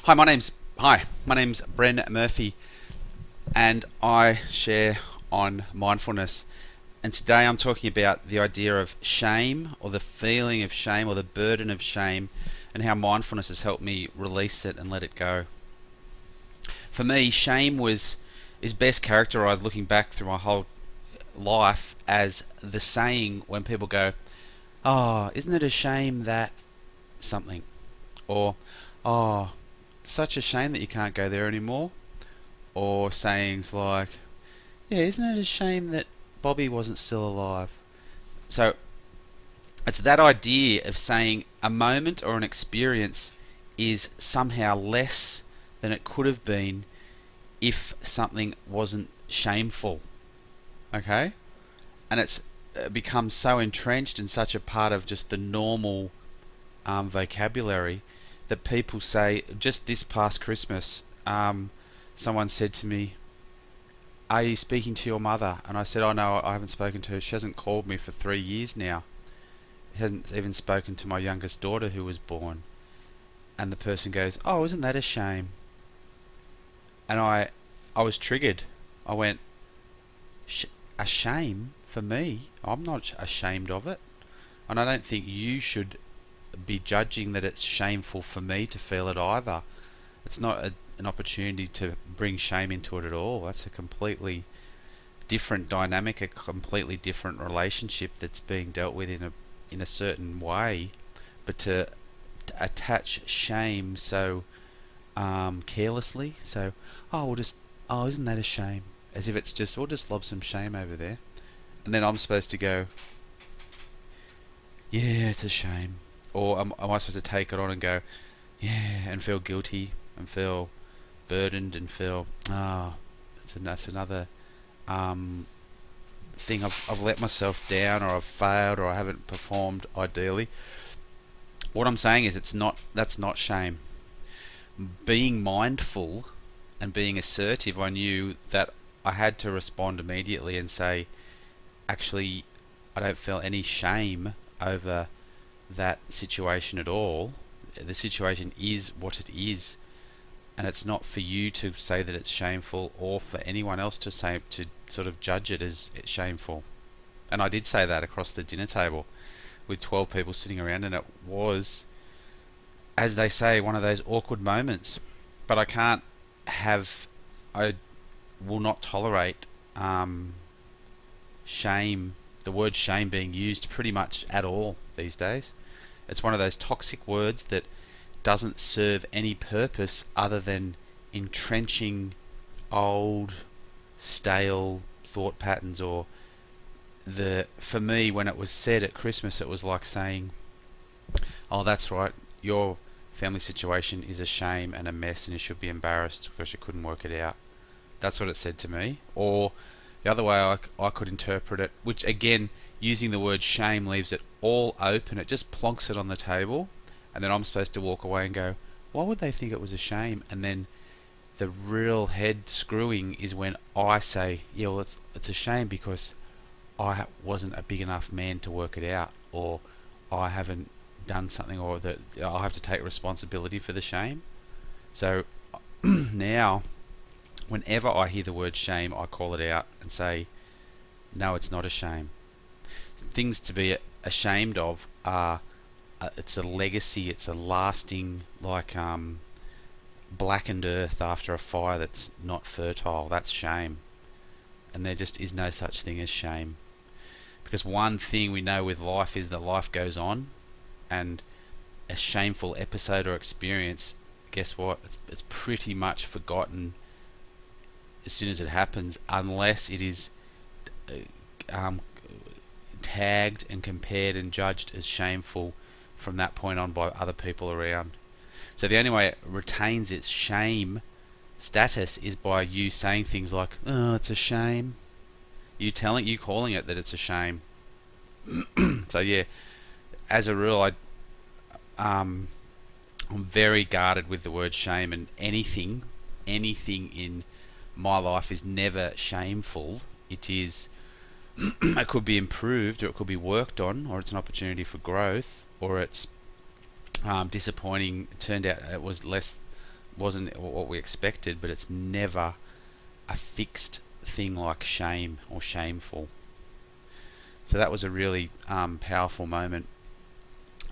My name's Bren Murphy, and I share on mindfulness. And today I'm talking about the idea of shame, or the feeling of shame, or the burden of shame, and how mindfulness has helped me release it and let it go. For me, shame is best characterized, looking back through my whole life, as the saying when people go, "Oh, isn't it a shame that something?" Or, "Oh, such a shame that you can't go there anymore." Or sayings like, "Yeah, isn't it a shame that Bobby wasn't still alive?" So it's that idea of saying a moment or an experience is somehow less than it could have been if something wasn't shameful. Okay? And it's become so entrenched in such a part of just the normal vocabulary that people say. Just this past Christmas, someone said to me, "Are you speaking to your mother?" And I said, "Oh no, I haven't spoken to her. She hasn't called me for 3 years now. She hasn't even spoken to my youngest daughter who was born." And the person goes, "Oh, isn't that a shame?" And I was triggered. I went, "A shame for me? I'm not ashamed of it. And I don't think you should be judging that it's shameful for me to feel it either. It's not an opportunity to bring shame into it at all. That's a completely different dynamic, a completely different relationship that's being dealt with in a certain way. But to attach shame so carelessly, so isn't that a shame? As if it's just, we'll just lob some shame over there, and then I'm supposed to go, "Yeah, it's a shame," or am I supposed to take it on and go, "Yeah," and feel guilty and feel burdened and feel, that's another thing I've let myself down, or I've failed, or I haven't performed ideally. What I'm saying is that's not shame. Being mindful and being assertive, I knew that I had to respond immediately and say, actually, I don't feel any shame over that situation at all. The situation is what it is, and it's not for you to say that it's shameful, or for anyone else to sort of judge it as it's shameful. And I did say that across the dinner table with 12 people sitting around, and it was, as they say, one of those awkward moments. But I will not tolerate shame, the word shame, being used pretty much at all these days. It's one of those toxic words that doesn't serve any purpose other than entrenching old, stale thought patterns. Or for me, when it was said at Christmas, it was like saying, "Oh, that's right, your family situation is a shame and a mess, and you should be embarrassed because you couldn't work it out." That's what it said to me. Or the other way I could interpret it, which again, using the word shame leaves it all open. It just plonks it on the table, and then I'm supposed to walk away and go, "Why would they think it was a shame?" And then the real head screwing is when I say, "Yeah, well, it's a shame because I wasn't a big enough man to work it out, or I haven't done something, or that I have to take responsibility for the shame." So now, whenever I hear the word shame, I call it out and say, "No, it's not a shame." Things to be ashamed of are, it's a legacy, it's a lasting, like blackened earth after a fire that's not fertile. That's shame. And there just is no such thing as shame. Because one thing we know with life is that life goes on, and a shameful episode or experience, guess what? It's pretty much forgotten as soon as it happens, unless it is tagged and compared and judged as shameful from that point on by other people around. So the only way it retains its shame status is by you saying things like, "Oh, it's a shame." You calling it that it's a shame. So yeah, as a rule, I'm very guarded with the word shame, and anything in my life is never shameful. It is, it could be improved, or it could be worked on, or it's an opportunity for growth, or it's disappointing. It turned out it was less wasn't what we expected, but it's never a fixed thing like shame or shameful. So that was a really powerful moment.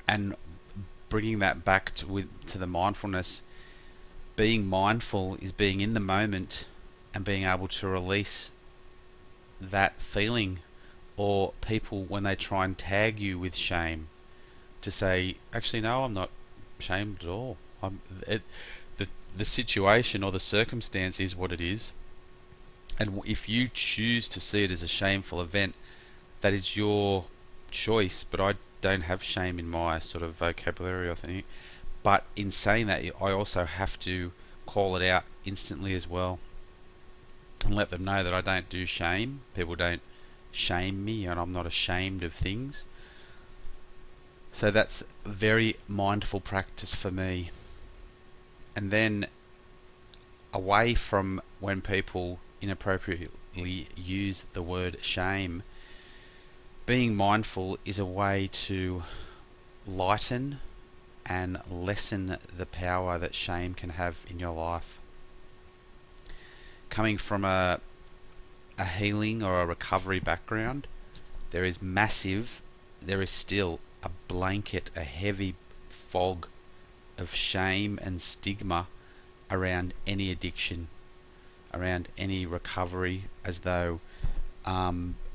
And bringing that back to the mindfulness, being mindful is being in the moment and being able to release that feeling, or people when they try and tag you with shame, to say, actually no, I'm not shamed at all. The situation or the circumstance is what it is, and if you choose to see it as a shameful event, that is your choice. But I don't have shame in my sort of vocabulary, I think. But in saying that, I also have to call it out instantly as well, and let them know that I don't do shame. People don't shame me, and I'm not ashamed of things. So that's very mindful practice for me. And then away from when people inappropriately use the word shame, being mindful is a way to lighten and lessen the power that shame can have in your life. Coming from a healing or a recovery background, there is still a blanket, a heavy fog of shame and stigma around any addiction, around any recovery, as though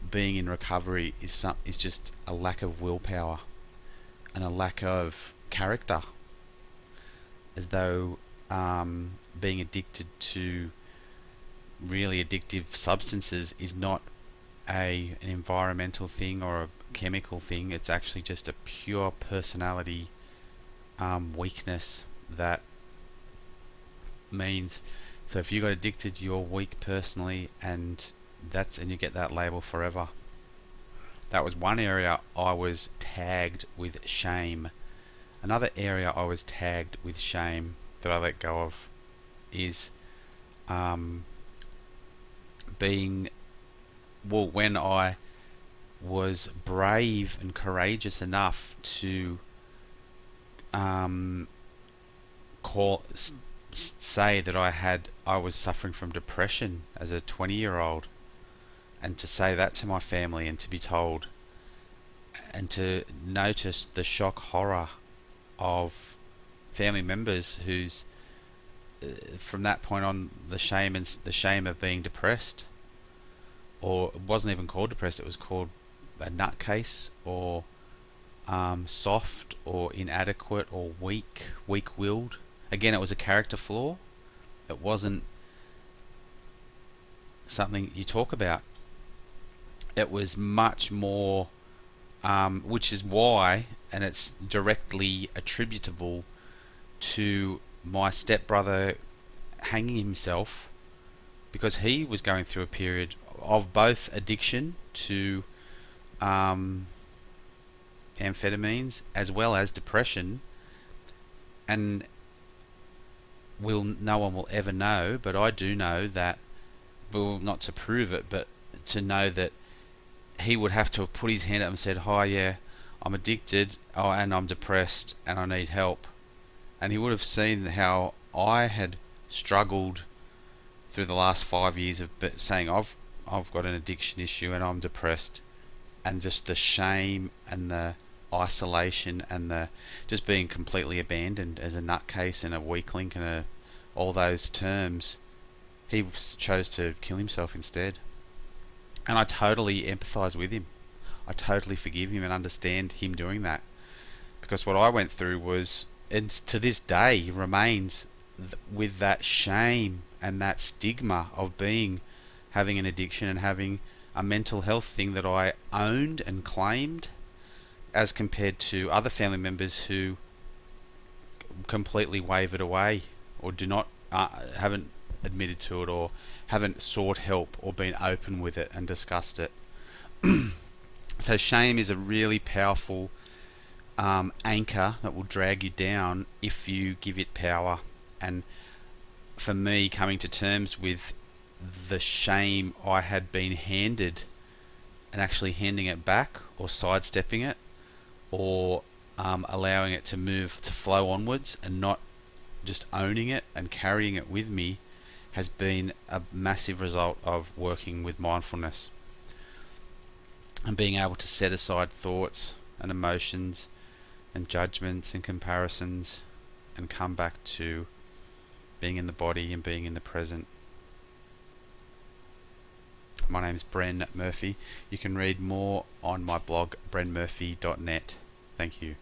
being in recovery is just a lack of willpower and a lack of character, as though being addicted to really addictive substances is not an environmental thing or a chemical thing. It's actually just a pure personality weakness that means, so if you got addicted, you're weak personally, and you get that label forever. That was one area I was tagged with shame. Another area I was tagged with shame that I let go of is when I was brave and courageous enough to say that I was suffering from depression as a 20-year-old, and to say that to my family, and to be told, and to notice the shock horror of family members who's from that point on, the shame of being depressed, or it wasn't even called depressed, it was called a nutcase, or soft, or inadequate, or weak-willed. Again, it was a character flaw. It wasn't something you talk about. It was much more, which is why, and it's directly attributable to my stepbrother hanging himself, because he was going through a period of both addiction to amphetamines as well as depression, and no one will ever know, but I do know that, well, not to prove it, but to know that he would have to have put his hand up and said, "Hi, yeah, I'm addicted, and I'm depressed, and I need help." And he would have seen how I had struggled through the last 5 years of saying I've got an addiction issue and I'm depressed, and just the shame and the isolation and the just being completely abandoned as a nutcase and a weakling and all those terms. He chose to kill himself instead. And I totally empathise with him. I totally forgive him and understand him doing that, because what I went through was, and to this day remains, with that shame and that stigma of having an addiction and having a mental health thing that I owned and claimed, as compared to other family members who completely wave it away, or do not haven't admitted to it, or haven't sought help or been open with it and discussed it. So shame is a really powerful anchor that will drag you down if you give it power. And for me, coming to terms with the shame I had been handed, and actually handing it back or sidestepping it, or allowing it to flow onwards and not just owning it and carrying it with me has been a massive result of working with mindfulness and being able to set aside thoughts and emotions and judgments and comparisons and come back to being in the body and being in the present. My name's Bren Murphy. You can read more on my blog brenmurphy.net. Thank you.